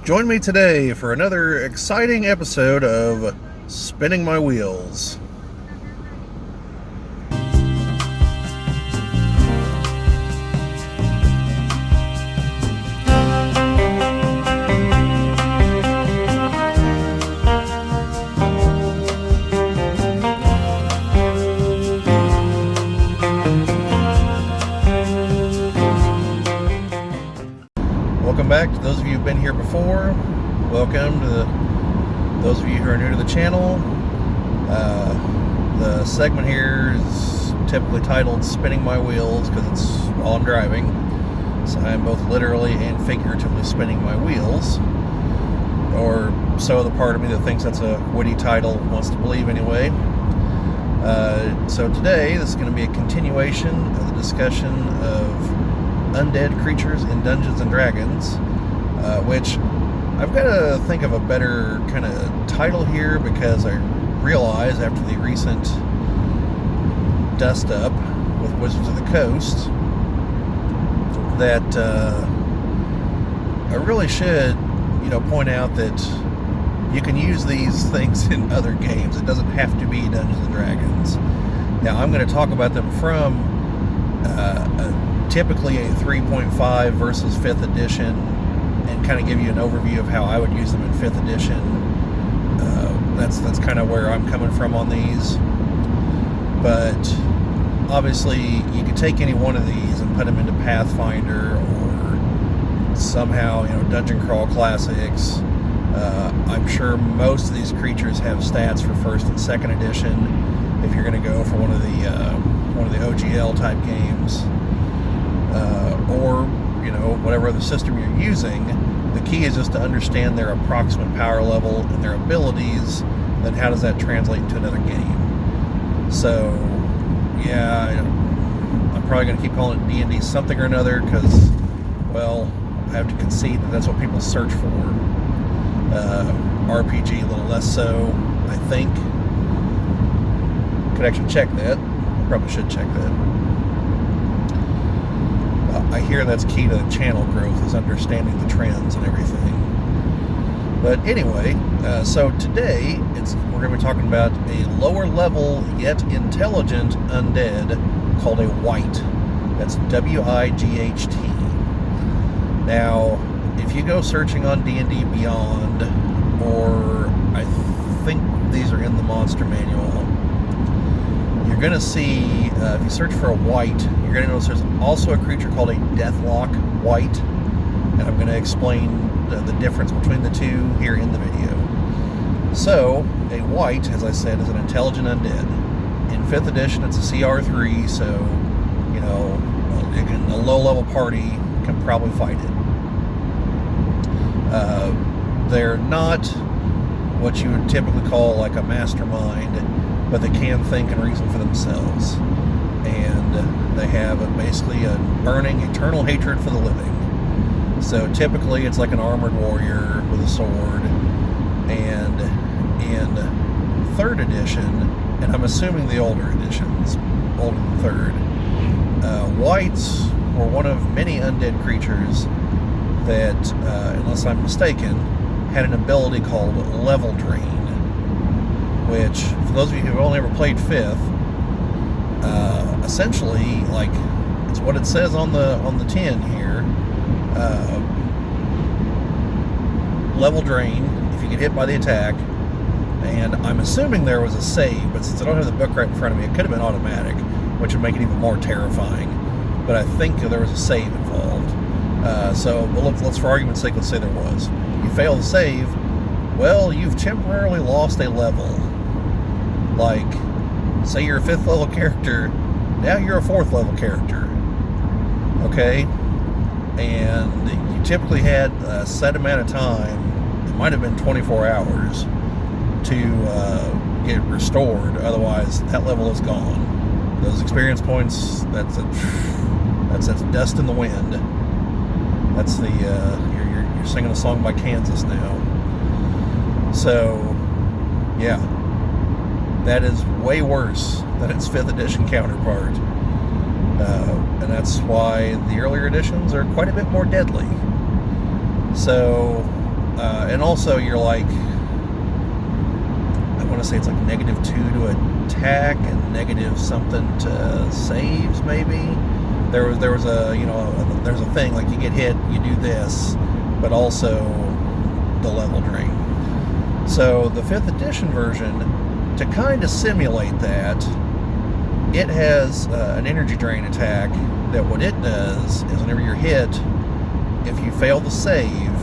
Join me today for another exciting episode of Spinning My Wheels. Welcome back to those of you who've been here before. Welcome to those of you who are new to the channel. The segment here is typically titled Spinning My Wheels because it's while I'm driving. So I'm both literally and figuratively spinning my wheels. Or so the part of me that thinks that's a witty title wants to believe anyway. So today this is going to be a continuation of the discussion of undead creatures in Dungeons and Dragons, which I've got to think of a better kind of title here because I realize after the recent dust up with Wizards of the Coast that I really should, point out that you can use these things in other games. It doesn't have to be Dungeons and Dragons. Now I'm going to talk about them from typically a 3.5 versus 5th edition and kind of give you an overview of how I would use them in 5th edition. That's kind of where I'm coming from on these. But obviously you could take any one of these and put them into Pathfinder or somehow, Dungeon Crawl Classics. I'm sure most of these creatures have stats for 1st and 2nd edition if you're going to go for one of the OGL type games. Or whatever other system you're using. The key is just to understand their approximate power level and their abilities, then how does that translate into another game. So yeah, I'm probably going to keep calling it D&D something or another because, well, I have to concede that that's what people search for. RPG a little less so, I think. Could actually check that. I probably should check that. I hear that's key to the channel growth is understanding the trends and everything. But anyway, so today we're going to be talking about a lower level yet intelligent undead called a Wight. That's W-I-G-H-T. Now, if you go searching on D&D Beyond, or I think these are in the monster manual, you're going to see, if you search for a Wight, you're going to notice there's also a creature called a Deathlock Wight, and I'm going to explain the difference between the two here in the video. So, a Wight, as I said, is an intelligent undead. In 5th edition, it's a CR3, so, a low-level party can probably fight it. They're not what you would typically call like a mastermind, but they can think and reason for themselves. And they have basically a burning eternal hatred for the living. So typically it's like an armored warrior with a sword. And in 3rd edition, and I'm assuming the older editions, older than 3rd, Wights were one of many undead creatures that, unless I'm mistaken, had an ability called Level Drain, which, for those of you who've only ever played 5th, essentially, like, it's what it says on the tin here. Level Drain, if you get hit by the attack, and I'm assuming there was a save, but since I don't have the book right in front of me, it could have been automatic, which would make it even more terrifying. But I think there was a save involved. Well, let's for argument's sake, let's say there was. You fail the save, well, you've temporarily lost a level. Like, say you're a 5th level character, now you're a 4th level character. Okay? And you typically had a set amount of time, it might have been 24 hours, to get restored, otherwise that level is gone. Those experience points, that's dust in the wind. That's the, you're singing a song by Kansas now. So, yeah. That is way worse than its 5th edition counterpart. And that's why the earlier editions are quite a bit more deadly. So, And also you're like, I want to say it's like -2 to attack and negative something to saves, maybe. There was a, you know, there's a thing like you get hit, you do this, but also the level drain. So the 5th edition version, to kind of simulate that, it has an energy drain attack that what it does is whenever you're hit, if you fail to save,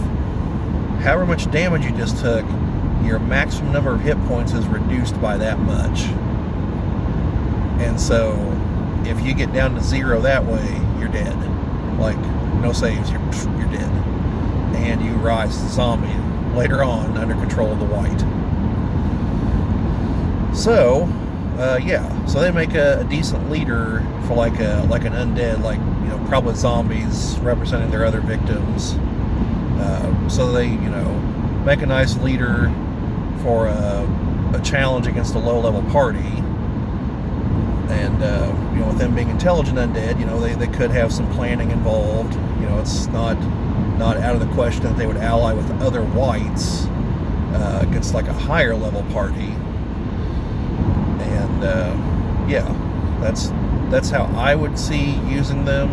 however much damage you just took, your maximum number of hit points is reduced by that much. And so if you get down to 0 that way, you're dead. Like, no saves, you're dead. And you rise as a zombie later on under control of the Wight. So, yeah. So they make a decent leader for like an undead, like, you know, probably zombies representing their other victims. So they, you know, make a nice leader for a challenge against a low-level party. And, you know, with them being intelligent undead, you know, they could have some planning involved. You know, it's not out of the question that they would ally with other Wights against like a higher level party. And, yeah, that's how I would see using them.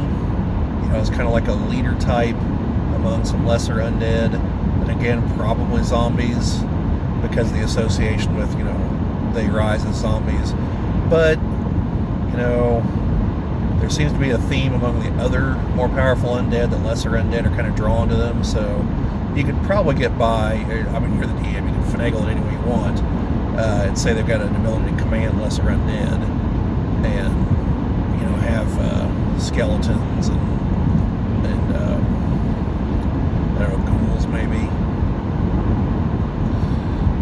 You know, it's kind of like a leader type among some lesser undead. And again, probably zombies because of the association with, you know, they rise as zombies. But, you know, there seems to be a theme among the other more powerful undead that lesser undead are kind of drawn to them, so you could probably get by. I mean, you're the DM, you can finagle it any way you want, and say they've got an ability to command lesser undead, and, you know, have skeletons and I don't know, ghouls maybe.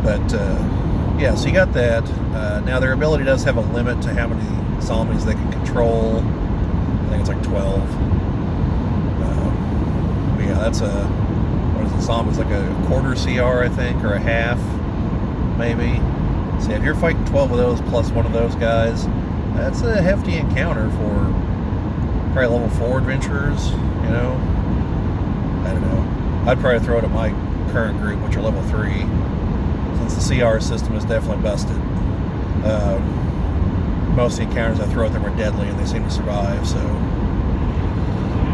But, yeah, so you got that. Now, their ability does have a limit to how many zombies they can control. I think it's like 12. But yeah, that's what is it, zombies, like a quarter CR, I think, or a half, maybe. So if you're fighting 12 of those plus one of those guys, that's a hefty encounter for probably level 4 adventurers, you know? I don't know. I'd probably throw it at my current group, which are level 3, since the CR system is definitely busted. Most of the encounters I throw at them are deadly, and they seem to survive. So,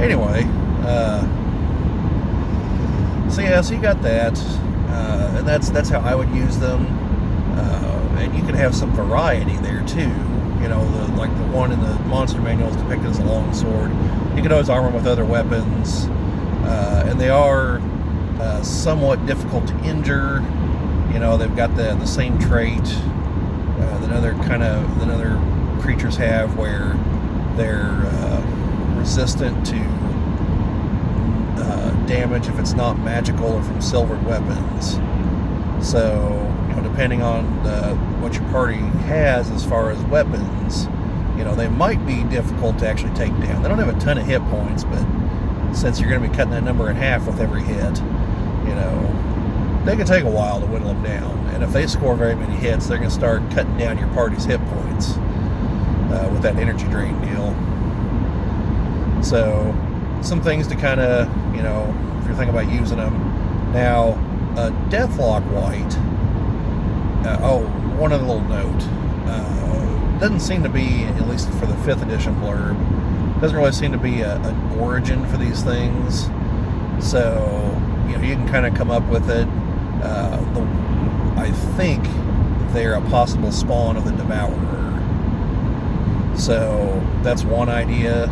anyway, so yeah, so you got that, and that's how I would use them. And you could have some variety there too. You know, like the one in the monster manual is depicted as a longsword. You can always arm them with other weapons, and they are somewhat difficult to injure. You know, they've got the same trait that other creatures have, where they're resistant to damage if it's not magical or from silvered weapons. So, you know, depending on what your party has as far as weapons, you know, they might be difficult to actually take down. They don't have a ton of hit points, but since you're going to be cutting that number in half with every hit, you know, they can take a while to whittle them down. And if they score very many hits, they're going to start cutting down your party's hit points with that energy drain deal. So, some things to kind of, you know, if you're thinking about using them. Now, Deathlock Wight, one other little note. Doesn't seem to be, at least for the 5th edition blurb, doesn't really seem to be an origin for these things. So, you know, you can kind of come up with it. I think they're a possible spawn of the Devourer. So that's one idea,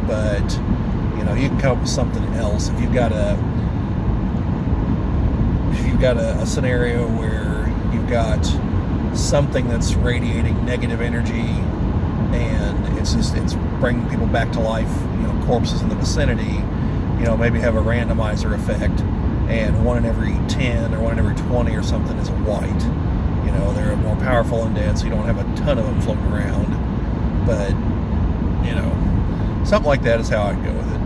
but, you know, you can come up with something else. If you've got a scenario where you've got something that's radiating negative energy and it's bringing people back to life, you know, corpses in the vicinity, you know, maybe have a randomizer effect, and 1 in every 10 or 1 in every 20 or something is a Wight. You know, they're a more powerful undead, so you don't have a ton of them floating around. But, you know, something like that is how I'd go with it.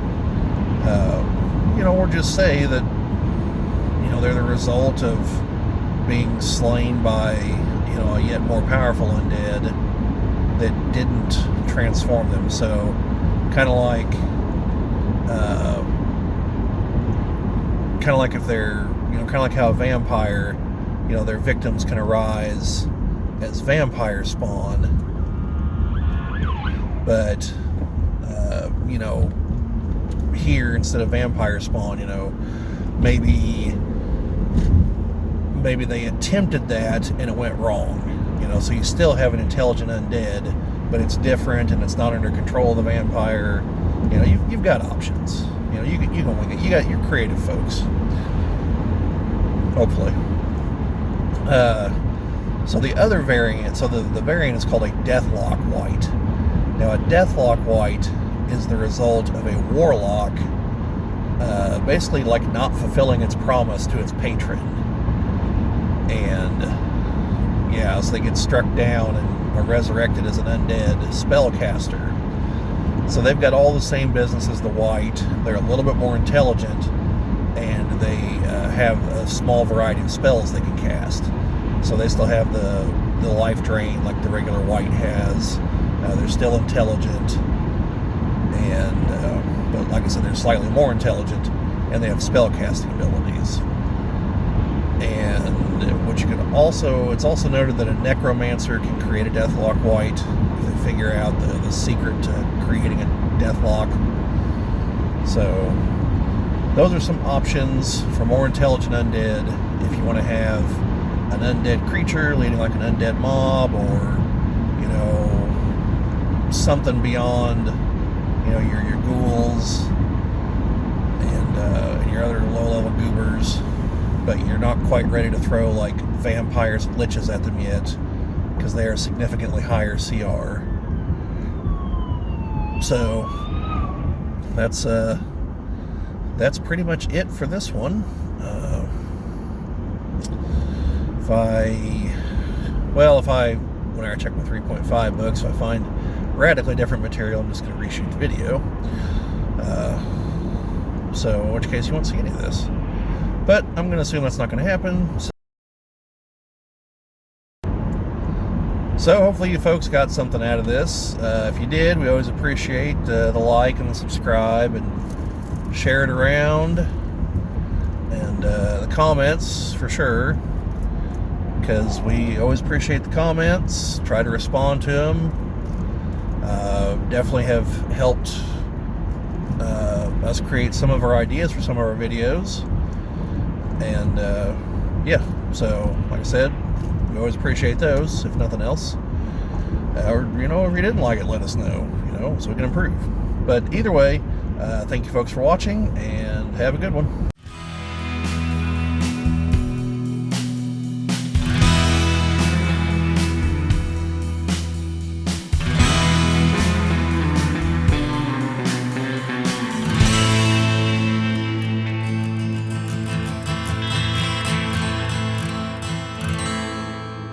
You know, or just say that, you know, they're the result of being slain by, you know, a yet more powerful undead that didn't transform them. So, kind of like if they're kind of like how a vampire, their victims can arise as vampire spawn, but here instead of vampire spawn, maybe they attempted that and it went wrong. So you still have an intelligent undead, but it's different and it's not under control of the vampire. You've got options. You can wing it. You got your creative folks. Hopefully. So the other variant, the variant is called a Deathlock Wight. Now, a Deathlock Wight is the result of a warlock basically like not fulfilling its promise to its patron. And so they get struck down and are resurrected as an undead spellcaster. So they've got all the same business as the Wight. They're a little bit more intelligent, and they have a small variety of spells they can cast. So they still have the life drain like the regular Wight has. They're still intelligent, and but like I said, they're slightly more intelligent, and they have spellcasting abilities. And what you can it's also noted that a necromancer can create a Deathlock Wight if they figure out the secret to creating a Deathlock. So those are some options for more intelligent undead. If you want to have an undead creature leading like an undead mob, or something beyond your ghouls and your other low-level goobers, but you're not quite ready to throw like vampires and liches at them yet because they are significantly higher CR. So that's pretty much it for this one. When I check my 3.5 books, if I find radically different material, I'm just going to reshoot the video. So in which case you won't see any of this. But I'm going to assume that's not going to happen. So hopefully you folks got something out of this. If you did, we always appreciate the like and the subscribe, and share it around, and the comments for sure, because we always appreciate the comments, try to respond to them. Definitely have helped us create some of our ideas for some of our videos. And so like I said, we always appreciate those, if nothing else. Or if you didn't like it, let us know, so we can improve. But either way, thank you folks for watching, and have a good one.